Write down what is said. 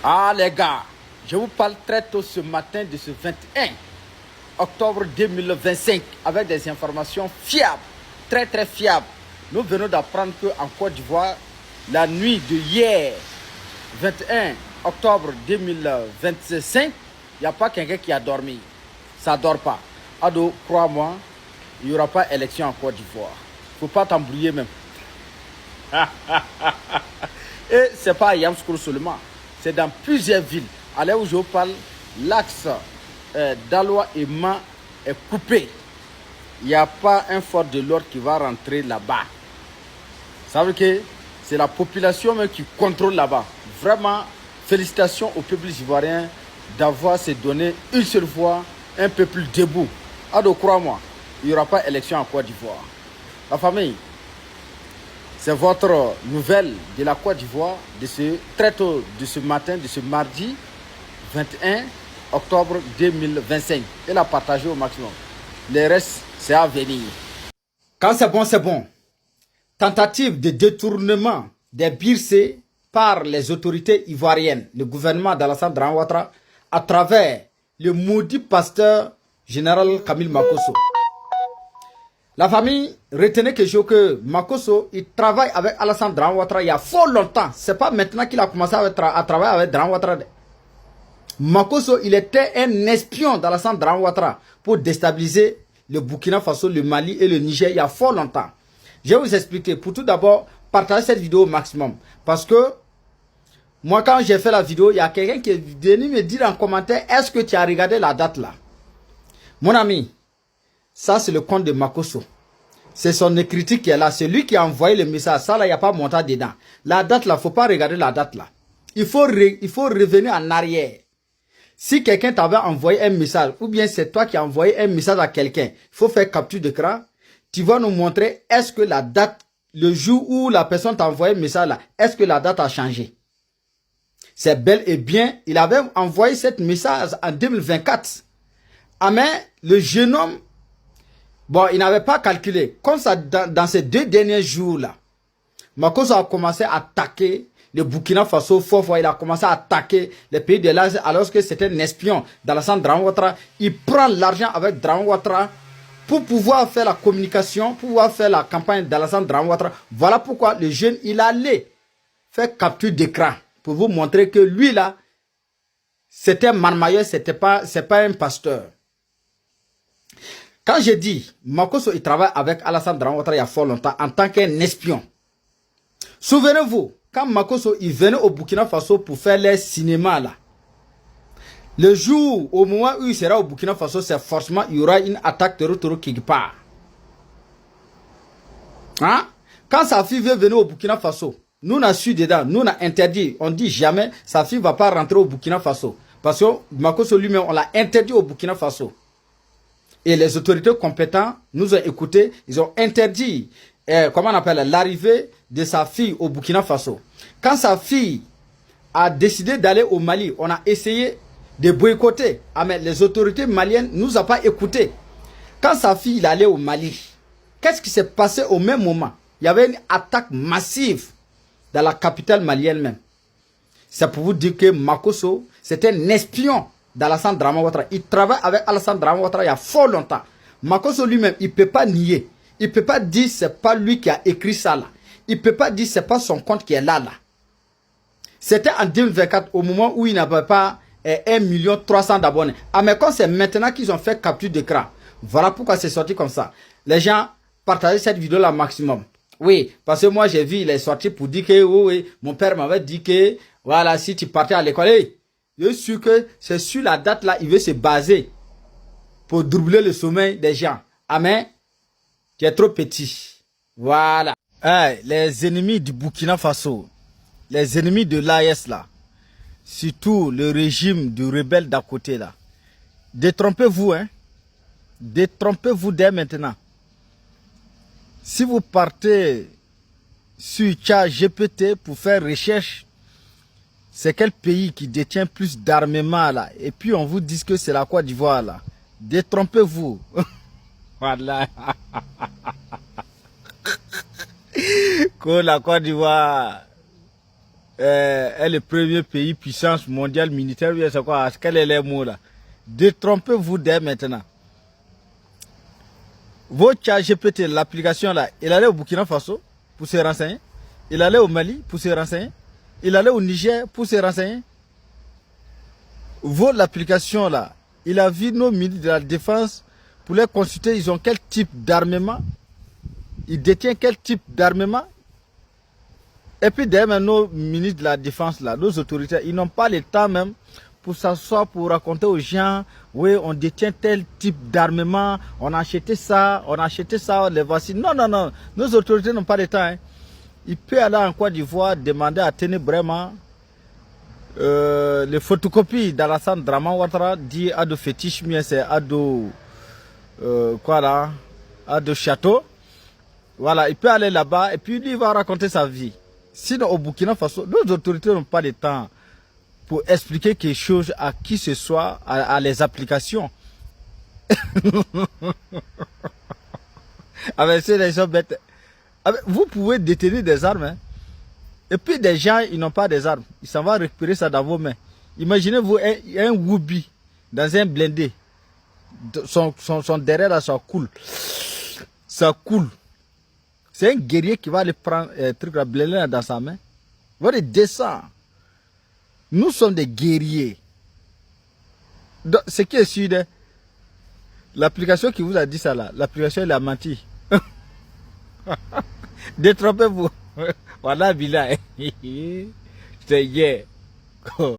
Ah les gars, je vous parle très tôt ce matin de ce 21 octobre 2025 avec des informations fiables, très très fiables. Nous venons d'apprendre qu'en Côte d'Ivoire, la nuit de hier, 21 octobre 2025, il n'y a pas quelqu'un qui a dormi. Ça ne dort pas. Ado, crois-moi, il n'y aura pas élection en Côte d'Ivoire. Il ne faut pas t'embrouiller même. Et ce n'est pas à Yamskour seulement. C'est dans plusieurs villes. À l'heure où je vous parle, l'axe d'Aloa et Man est coupé. Il n'y a pas un fort de l'ordre qui va rentrer là-bas. Ça veut dire que c'est la population même qui contrôle là-bas. Vraiment, félicitations au peuple ivoirien d'avoir se donné une seule fois un peuple debout. Ado, crois-moi, il n'y aura pas élection en Côte d'Ivoire. La famille, c'est votre nouvelle de la Côte d'Ivoire de ce très tôt de ce matin, de ce mardi 21 octobre 2025. Et la partager au maximum. Le reste, c'est à venir. Quand c'est bon, c'est bon. Tentative de détournement des BIRC par les autorités ivoiriennes, le gouvernement d'Alassane Dramane Ouattara, à travers le maudit pasteur général Camille Makosso. La famille, retenez que Makosso, il travaille avec Alassane Dramane Ouattara il y a fort longtemps. C'est pas maintenant qu'il a commencé à travailler avec Dramane Ouattara. Makosso, il était un espion d'Alassane Dramane Ouattara pour déstabiliser le Burkina Faso, le Mali et le Niger il y a fort longtemps. Je vais vous expliquer. Pour tout d'abord, partagez cette vidéo au maximum. Parce que moi, quand j'ai fait la vidéo, il y a quelqu'un qui est venu me dire en commentaire, est-ce que tu as regardé la date là? Mon ami, ça c'est le compte de Makosso. C'est son écriture qui est là. C'est lui qui a envoyé le message. Ça là, il n'y a pas montant dedans. La date là, il ne faut pas regarder la date là. Il faut revenir en arrière. Si quelqu'un t'avait envoyé un message, ou bien c'est toi qui as envoyé un message à quelqu'un, il faut faire capture d'écran. Tu vas nous montrer est-ce que la date, le jour où la personne t'a envoyé un message là, est-ce que la date a changé? C'est bel et bien, il avait envoyé ce message en 2024. Ah mais le jeune homme, bon, il n'avait pas calculé. Comme ça, dans ces 2 derniers jours-là, Makosso a commencé à attaquer le Burkina Faso. Il a commencé à attaquer les pays de l'Asie alors que c'était un espion d'Alassane Dramane Ouattara. Il prend l'argent avec Dramane Ouattara pour pouvoir faire la communication, pour pouvoir faire la campagne d'Alassane Dramane Ouattara. Voilà pourquoi le jeune, il allait faire capture d'écran pour vous montrer que lui là, c'était un marmailleur, c'est pas un pasteur. Quand je dis, Makosso, il travaille avec Alassane Dramane Ouattara il y a fort longtemps en tant qu'un espion. Souvenez-vous, quand Makosso, il venait au Burkina Faso pour faire les cinémas là, le jour, au moment où il sera au Burkina Faso, c'est forcément, il y aura une attaque terroriste quelque part. Hein? Quand sa fille veut venir au Burkina Faso, nous on a su dedans, nous on a interdit, on dit jamais, sa fille ne va pas rentrer au Burkina Faso. Parce que Makosso lui-même, on l'a interdit au Burkina Faso. Et les autorités compétentes nous ont écoutés, ils ont interdit, comment on appelle, l'arrivée de sa fille au Burkina Faso. Quand sa fille a décidé d'aller au Mali, on a essayé de boycotter. Ah, mais les autorités maliennes ne nous ont pas écoutés. Quand sa fille allait au Mali, qu'est-ce qui s'est passé au même moment? Il y avait une attaque massive dans la capitale malienne même. C'est pour vous dire que Makosso, c'était un espion d'Alassane Dramane Ouattara. Il travaille avec Alassane Dramane Ouattara il y a fort longtemps. Makosso lui-même, il ne peut pas nier. Il ne peut pas dire que ce n'est pas lui qui a écrit ça là. Il ne peut pas dire que ce n'est pas son compte qui est là. C'était en 2024, au moment où il n'avait pas 1 300 000 d'abonnés. Ah, mais quand c'est maintenant qu'ils ont fait capture d'écran, voilà pourquoi c'est sorti comme ça. Les gens, partagez cette vidéo là maximum. Oui, parce que moi j'ai vu, il est sorti pour dire que oui, mon père m'avait dit que voilà, si tu partais à l'école, je suis sûr que c'est sur la date là, il veut se baser pour doubler le sommeil des gens. Ah, mais tu es trop petit. Voilà. Hey, les ennemis du Burkina Faso, les ennemis de l'AES là, surtout le régime du rebelle d'à côté là, détrompez-vous, hein. Détrompez-vous dès maintenant. Si vous partez sur ChatGPT pour faire recherche, c'est quel pays qui détient plus d'armement là, et puis on vous dit que c'est la Côte d'Ivoire là. Détrompez-vous. Voilà. Que la Côte d'Ivoire. est le premier pays puissance mondiale militaire. C'est quoi? Quel est les mots là? Détrompez-vous dès maintenant. Votre ChatGPT, l'application là, il allait au Burkina Faso pour se renseigner. Il allait au Mali pour se renseigner. Il allait au Niger pour se renseigner. L'application là, il a vu nos ministres de la Défense pour les consulter. Ils ont quel type d'armement? Ils détiennent quel type d'armement? Et puis derrière nos ministres de la Défense là, nos autorités, ils n'ont pas le temps même pour s'asseoir, pour raconter aux gens, oui, on détient tel type d'armement, on a acheté ça, les voici. Non, non, non, nos autorités n'ont pas le temps. Hein. Il peut aller en Côte d'Ivoire demander à Téné Brema les photocopies d'Alassane Draman Ouattara, dit Ado Fétiche, mais c'est Ado, quoi là, Ado Château. Voilà, il peut aller là-bas et puis lui il va raconter sa vie. Sinon, au Burkina Faso, nos autorités n'ont pas le temps pour expliquer quelque chose à qui ce soit, à les applications. Avec ces gens bêtes. Vous pouvez détenir des armes, hein. Et puis des gens, ils n'ont pas des armes. Ils s'en vont récupérer ça dans vos mains. Imaginez-vous un Woubi dans un blindé. Son derrière là, ça coule. Ça coule. C'est un guerrier qui va aller prendre un truc à blindé dans sa main. Il va le descendre. Nous sommes des guerriers. Donc, ce qui est sûr, l'application qui vous a dit ça là, l'application elle a menti. Détrompez-vous. Voilà, Bila. C'est hier.